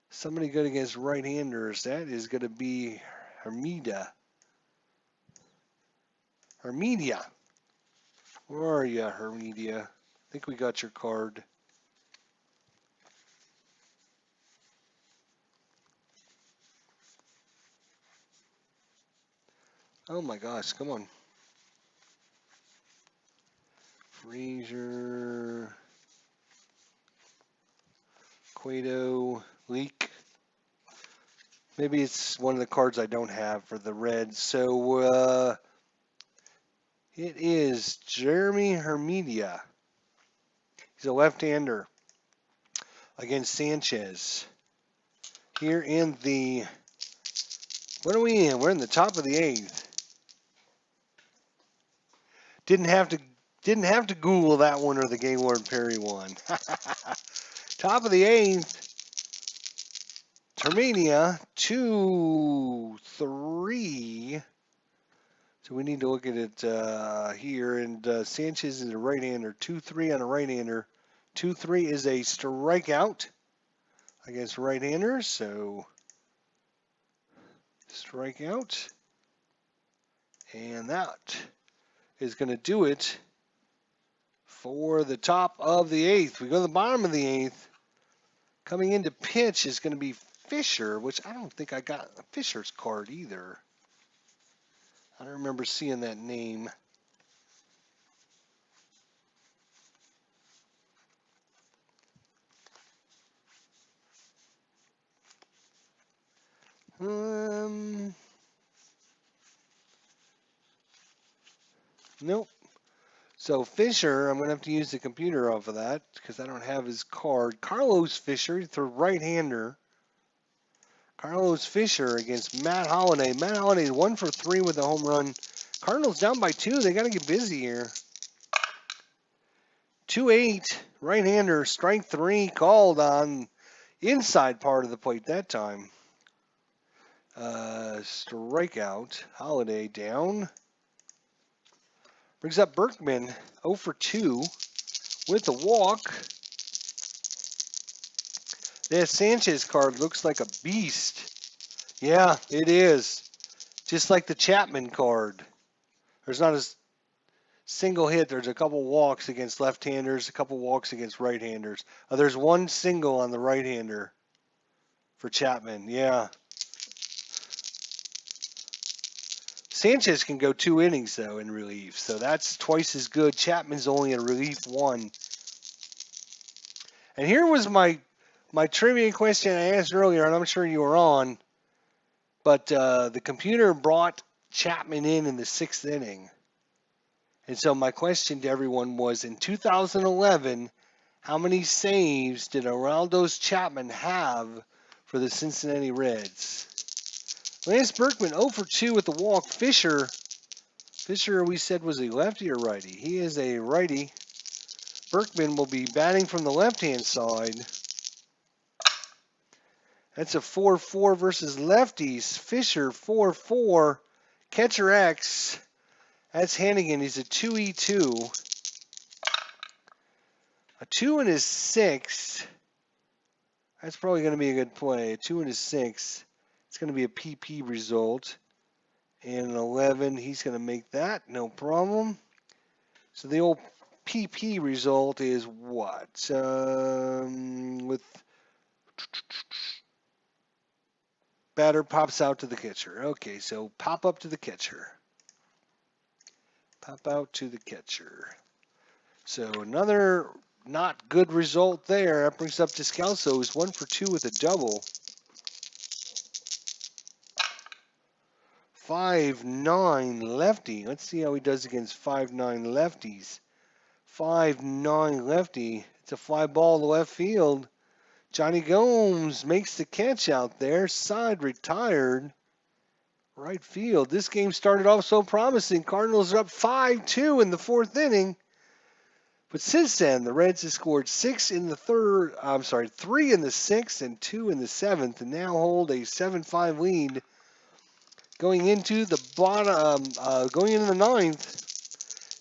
somebody good against right-handers. That is going to be Hermedia. Where are you, Hermedia? I think we got your card. Oh my gosh, come on. Frazier. Cueto. Leak. Maybe it's one of the cards I don't have for the Reds. So, it is Jeremy Hermedia. He's a left-hander against Sanchez. Here in the, what are we in? We're in the top of the 8th. Didn't have to Google that one or the Gaylord Perry one. Top of the 8th. Hermedia 2-3. So we need to look at it here. And Sanchez is a right-hander. 2-3 on a right-hander. 2-3 is a strikeout against right-handers. So strikeout. And that is going to do it for the top of the 8th. We go to the bottom of the 8th. Coming in to pitch is going to be Fisher, which I don't think I got Fisher's card either. I don't remember seeing that name. Nope. So Fisher, I'm going to have to use the computer off of that because I don't have his card. Carlos Fisher, the right-hander. Carlos Fisher against Matt Holliday. Matt Holliday 1 for 3 with a home run. Cardinals down by 2. They got to get busy here. 2-8, right-hander, strike 3, called on inside part of the plate that time. Strikeout. Holiday down. Brings up Berkman, 0 for 2 with a walk. That Sanchez card looks like a beast. Yeah, it is. Just like the Chapman card. There's not a single hit. There's a couple walks against left-handers, a couple walks against right-handers. There's one single on the right-hander for Chapman. Yeah. Sanchez can go 2 innings, though, in relief. So that's twice as good. Chapman's only in relief 1. And here was my trivia question I asked earlier, and I'm sure you were on. But the computer brought Chapman in the 6th inning. And so my question to everyone was, in 2011, how many saves did Aroldis Chapman have for the Cincinnati Reds? Lance Berkman, 0 for 2 with the walk. Fisher, we said, was a lefty or righty? He is a righty. Berkman will be batting from the left-hand side. That's a 4-4 versus lefties. Fisher, 4-4. Catcher X. That's Hannigan. He's a 2-2. A 2 and a 6. That's probably going to be a good play. A 2 and a 6. It's going to be a PP result. And an 11. He's going to make that. No problem. So the old PP result is what? With batter pops out to the catcher. Okay, so pop up to the catcher. Pop out to the catcher. So another not good result there. That brings up Descalso, who's 1 for 2 with a double. 5'9" lefty. Let's see how he does against 5'9" lefties. 5'9" lefty. It's a fly ball to left field. Johnny Gomes makes the catch out there. Side retired. Right field. This game started off so promising. Cardinals are up 5-2 in the 4th inning. But since then, the Reds have scored 3 in the 6th and 2 in the 7th, and now hold a 7-5 lead. Going into the going into the 9th,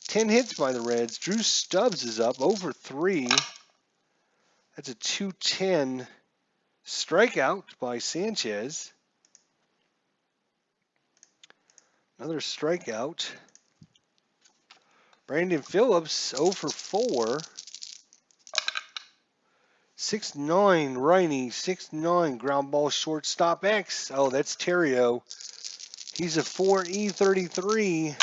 10 hits by the Reds. Drew Stubbs is up, 0 for 3. That's a 2-10 strikeout by Sanchez. Another strikeout. Brandon Phillips, 0 for 4. 6'9", righty, 6'9", ground ball shortstop X. Oh, that's Terrio. He's a 4E33.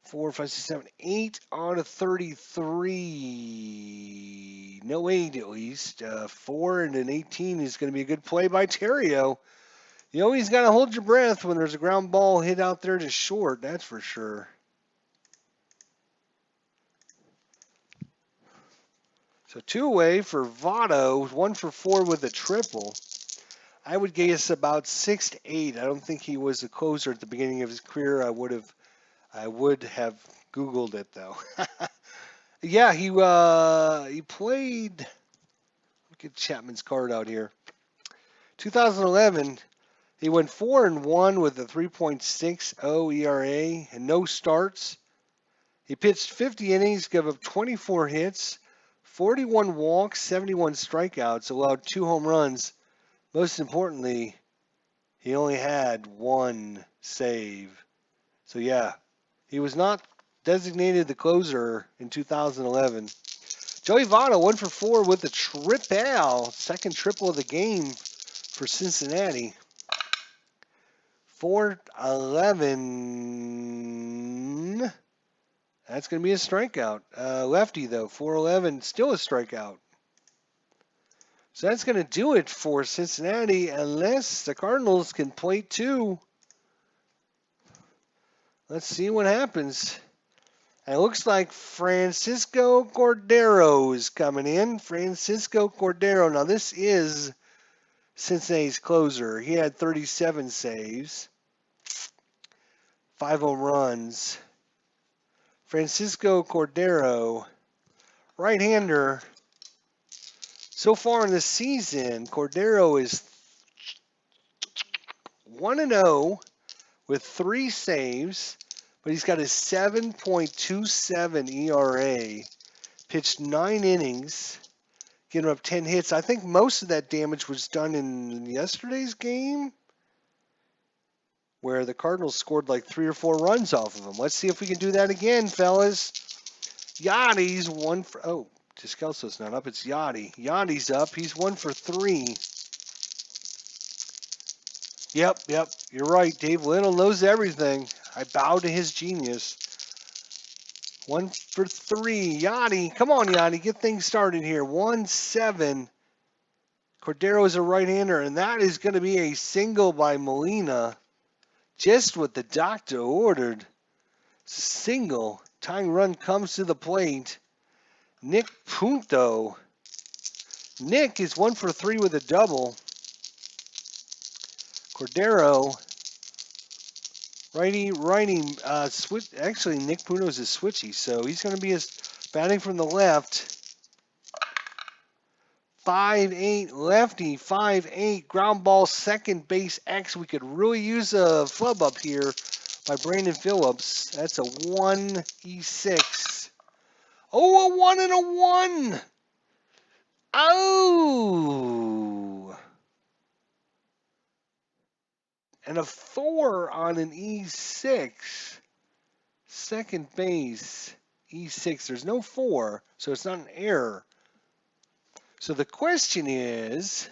4, 5, 6, 7, 8 out of 33. No 8 at least. 4 and an 18 is going to be a good play by Terrio. You always got to hold your breath when there's a ground ball hit out there to short, that's for sure. So 2 away for Votto, 1 for 4 with a triple. I would guess about 6 to 8. I don't think he was a closer at the beginning of his career. I would have Googled it though. Yeah, he played. Look at Chapman's card out here. 2011, he went 4-1 with a 3.60 ERA and no starts. He pitched 50 innings, gave up 24 hits, 41 walks, 71 strikeouts, allowed 2 home runs. Most importantly, he only had 1 save. So yeah, he was not designated the closer in 2011. Joey Votto, 1 for 4 with a triple. Second triple of the game for Cincinnati. 4-11. That's going to be a strikeout. Lefty, though, 4-11, still a strikeout. So that's going to do it for Cincinnati, unless the Cardinals can plate 2. Let's see what happens. And it looks like Francisco Cordero is coming in. Francisco Cordero. Now, this is Cincinnati's closer. He had 37 saves, 5 home runs, Francisco Cordero, right-hander. So far in the season, Cordero is 1-0 with 3 saves, but he's got a 7.27 ERA. Pitched 9 innings, getting up 10 hits. I think most of that damage was done in yesterday's game, where the Cardinals scored like 3 or 4 runs off of him. Let's see if we can do that again, fellas. Yachty's 1 for... Oh, Descalso's not up. It's Yachty. Yachty's up. He's 1 for 3. Yep. You're right. Dave Little knows everything. I bow to his genius. 1 for 3. Yachty. Come on, Yachty. Get things started here. 1-7. Cordero is a right-hander, and that is going to be a single by Molina. Just what the doctor ordered. Single. Tying run comes to the plate. Nick Punto. Nick is 1 for 3 with a double. Cordero, righty, switch. Actually, Nick Punto is a switchy, so he's going to be batting from the left. 5'8", lefty, 5'8", ground ball, second base X. We could really use a flub up here by Brandon Phillips. That's a 1E6. Oh, a 1 and a 1. Oh. And a 4 on an E6. Second base, E6. There's no 4, so it's not an error. So the question is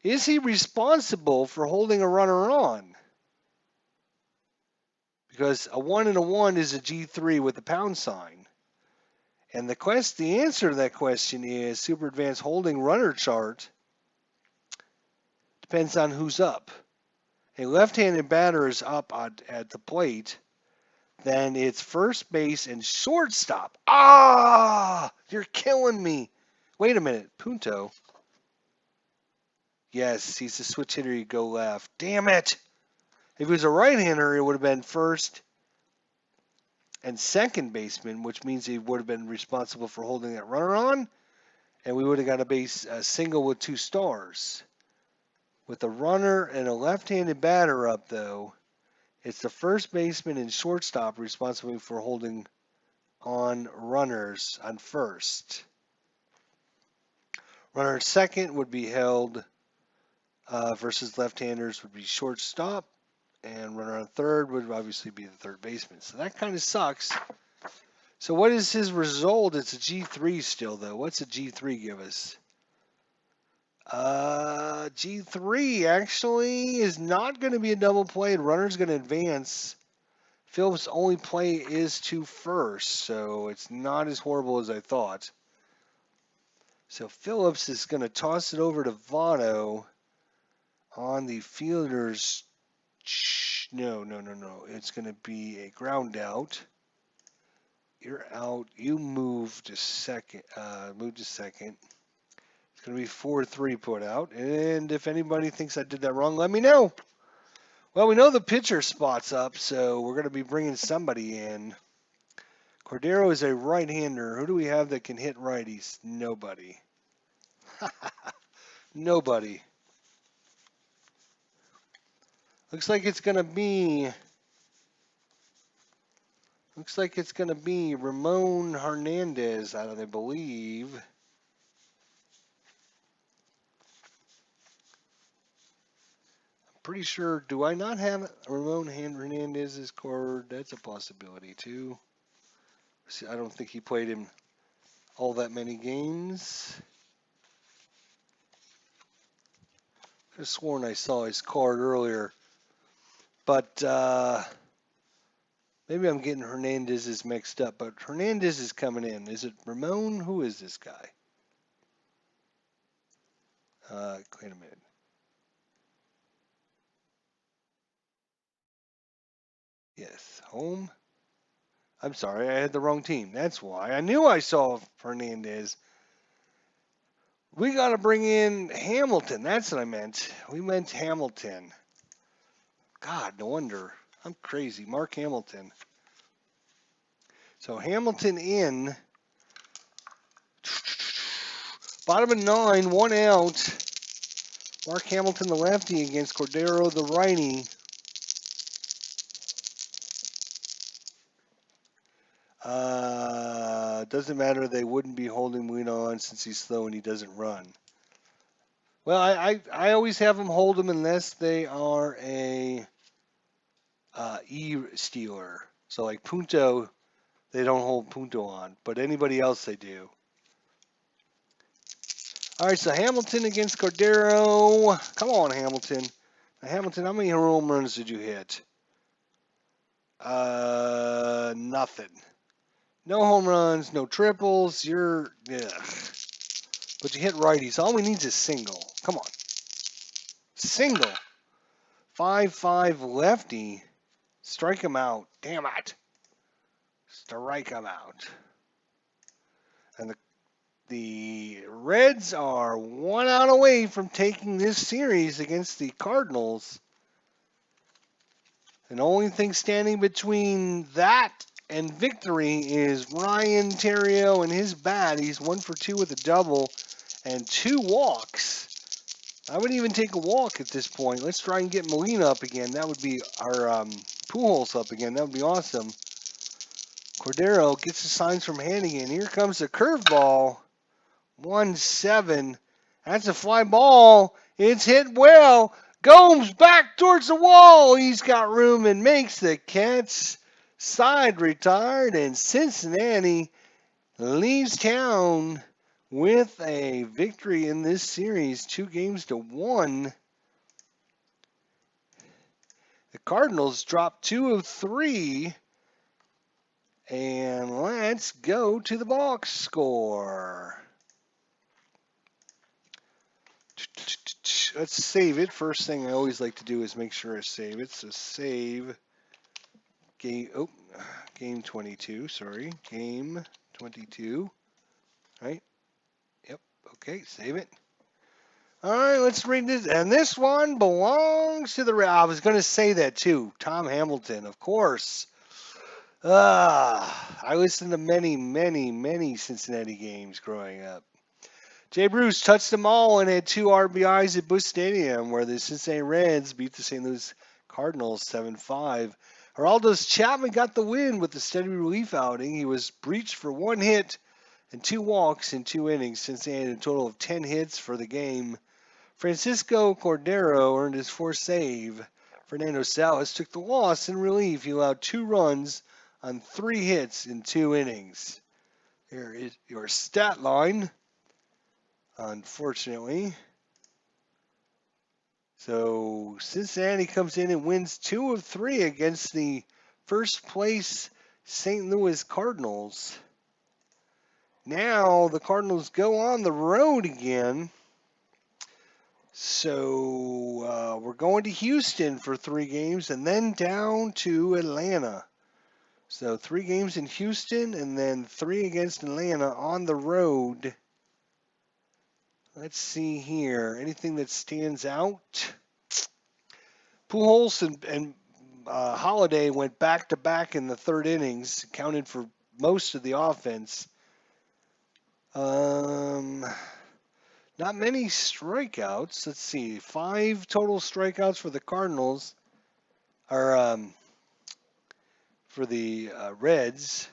he responsible for holding a runner on? Because a 1 and a 1 is a G3 with a pound sign. And the answer to that question is Super Advanced holding runner chart. Depends on who's up. A left-handed batter is up at the plate, then it's first base and shortstop. Ah! You're killing me. Wait a minute. Punto. Yes, he's a switch hitter. You go left. Damn it. If he was a right-hander, it would have been first and second baseman, which means he would have been responsible for holding that runner on, and we would have got a single with 2 stars. With a runner and a left-handed batter up, though, it's the first baseman and shortstop responsible for holding on runners on first. Runner at second would be held versus left-handers would be shortstop, and runner on third would obviously be the third baseman. So that kind of sucks. So what is his result? It's a G3 still, though. What's a G3 give us? G3 actually is not going to be a double play. Runner's going to advance. Phillips' only play is to first, so it's not as horrible as I thought. So Phillips is going to toss it over to Votto on the fielder's. No. It's going to be a ground out. You're out. You move to second. It's going to be 4-3 put out. And if anybody thinks I did that wrong, let me know. Well, we know the pitcher spot's up, so we're going to be bringing somebody in. Cordero is a right-hander. Who do we have that can hit righties? Nobody. Nobody. Looks like it's going to be Ramon Hernandez, I believe. Pretty sure, do I not have Ramon Hernandez's card? That's a possibility too. See, I don't think he played him all that many games. I could have sworn I saw his card earlier. But maybe I'm getting Hernandez's mixed up. But Hernandez is coming in. Is it Ramon? Who is this guy? Wait a minute. Yes, home. I'm sorry, I had the wrong team. That's why. I knew I saw Hernandez. We got to bring in Hamilton. That's what I meant. We meant Hamilton. God, no wonder. I'm crazy. Mark Hamilton. So Hamilton in. Bottom of 9, 1 out. Mark Hamilton, the lefty, against Cordero, the righty. Doesn't matter. They wouldn't be holding Molina on since he's slow and he doesn't run. Well, I always have them hold him unless they are a E-stealer. So like Punto, they don't hold Punto on. But anybody else they do. All right, so Hamilton against Cordero. Come on, Hamilton. Now, Hamilton, how many home runs did you hit? Nothing. No home runs, no triples. You're, but you hit righties. All we need is a single. Come on. Single. 5-5 lefty. Strike him out. Damn it. Strike him out. And the Reds are 1 out away from taking this series against the Cardinals. And the only thing standing between that and victory is Ryan Theriot and his bat. He's 1 for 2 with a double and 2 walks. I would even take a walk at this point. Let's try and get Molina up again. That would be our Pujols up again. That would be awesome. Cordero gets the signs from Hannigan. Here comes the curveball. 1-7. That's a fly ball. It's hit well. Gomes back towards the wall. He's got room and makes the catch. Side retired, and Cincinnati leaves town with a victory in this series, 2-1. The Cardinals dropped 2 of 3. And let's go to the box score. Let's save it. First thing I always like to do is make sure I save it. So save game 22, sorry. Game 22. Right? Yep. Okay, save it. All right, let's read this. And this one belongs to the Reds. I was going to say that too. Tom Hamilton, of course. I listened to many Cincinnati games growing up. Jay Bruce touched them all and had 2 RBIs at Busch Stadium, where the Cincinnati Reds beat the St. Louis Cardinals 7-5. Aroldis Chapman got the win with the steady relief outing. He was breached for 1 hit and 2 walks in 2 innings. Cincinnati had a total of 10 hits for the game. Francisco Cordero earned his 4th save. Fernando Salas took the loss in relief. He allowed 2 runs on 3 hits in 2 innings. There is your stat line, unfortunately. So Cincinnati comes in and wins 2 of 3 against the first place St. Louis Cardinals. Now the Cardinals go on the road again. So we're going to Houston for 3 games and then down to Atlanta. So 3 games in Houston and then 3 against Atlanta on the road. Let's see here. Anything that stands out? Pujols and Holiday went back-to-back in the 3rd innings, accounted for most of the offense. Not many strikeouts. Let's see. 5 total strikeouts for the Cardinals. Or for the Reds.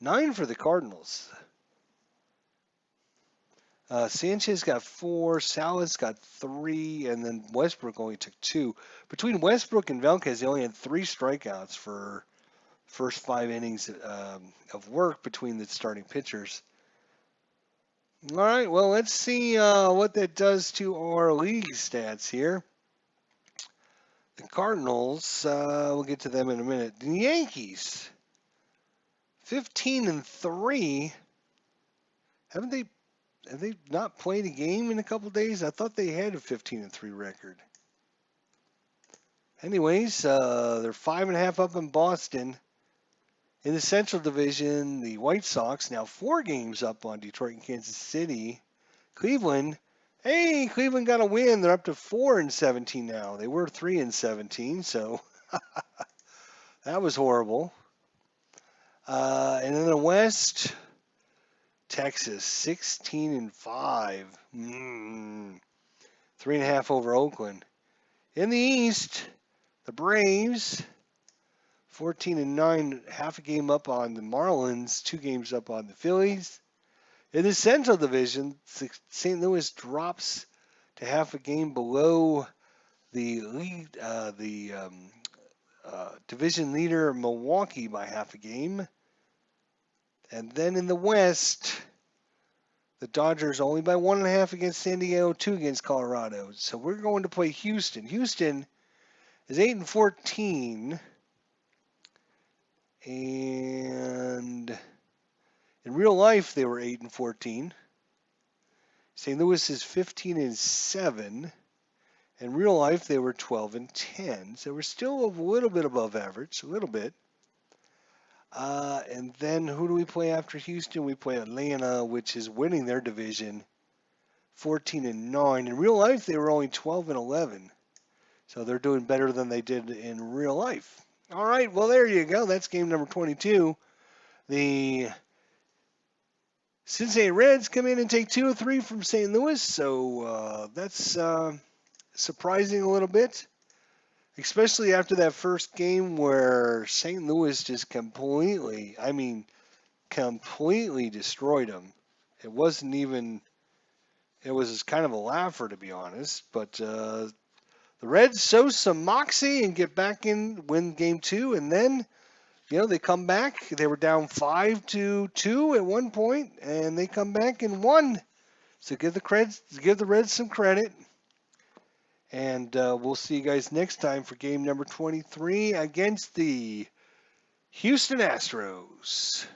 9 for the Cardinals. Sanchez got 4, Salas got 3, and then Westbrook only took 2. Between Westbrook and Velquez, they only had 3 strikeouts for first 5 innings of work between the starting pitchers. All right, well, let's see what that does to our league stats here. The Cardinals, we'll get to them in a minute. The Yankees, 15-3. Have they not played a game in a couple days? I thought they had a 15-3 record. Anyways, they're 5.5 up in Boston. In the Central Division, the White Sox now 4 games up on Detroit and Kansas City. Cleveland, hey, Cleveland got a win. They're up to 4-17 now. They were 3-17, so that was horrible. And in the West, Texas 16-5, 3.5 over Oakland. In the East, the Braves 14-9, half a game up on the Marlins, 2 games up on the Phillies. In the Central Division, St. Louis drops to half a game below the lead, division leader Milwaukee by half a game. And then in the West, the Dodgers only by 1.5 against San Diego, 2 against Colorado. So we're going to play Houston. Houston is 8-14, and in real life they were 8-14. St. Louis is 15-7. In real life they were 12-10. So we're still a little bit above average, a little bit. And then who do we play after Houston? We play Atlanta, which is winning their division, 14-9. In real life, they were only 12-11. So they're doing better than they did in real life. All right, well, there you go. That's game number 22. The Cincinnati Reds come in and take 2 of 3 from St. Louis. So that's surprising a little bit, especially after that first game where St. Louis just completely destroyed them. It wasn't even, it was kind of a laugher, to be honest. But the Reds show some moxie and get back in, win game 2, and then, they come back. They were down 5-2 at one point, and they come back and won. So give the Reds some credit. And we'll see you guys next time for game number 23 against the Houston Astros.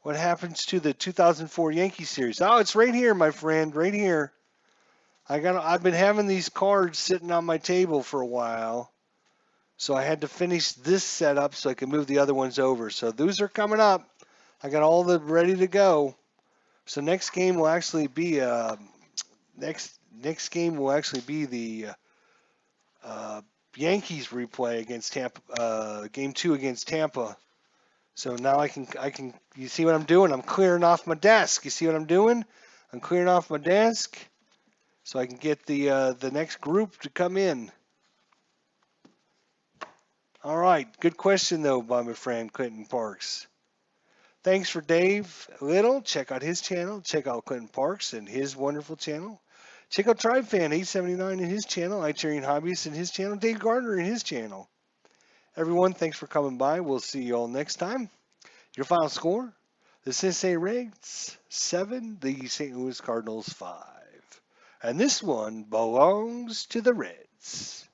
What happens to the 2004 Yankee series? Oh, it's right here, my friend, right here. I've been having these cards sitting on my table for a while, so I had to finish this setup so I can move the other ones over. So those are coming up. I got all the ready to go. So next game will actually be the Yankees replay against Tampa, game 2 against Tampa. So now I can, you see what I'm doing? I'm clearing off my desk. You see what I'm doing? I'm clearing off my desk so I can get the next group to come in. All right, good question though by my friend Clinton Parks. Thanks for Dave Little. Check out his channel. Check out Clinton Parks and his wonderful channel. Check out TribeFan 879 in his channel. Itarian Hobbyist in his channel. Dave Gardner in his channel. Everyone, thanks for coming by. We'll see you all next time. Your final score, the Cincinnati Reds 7, the St. Louis Cardinals 5. And this one belongs to the Reds.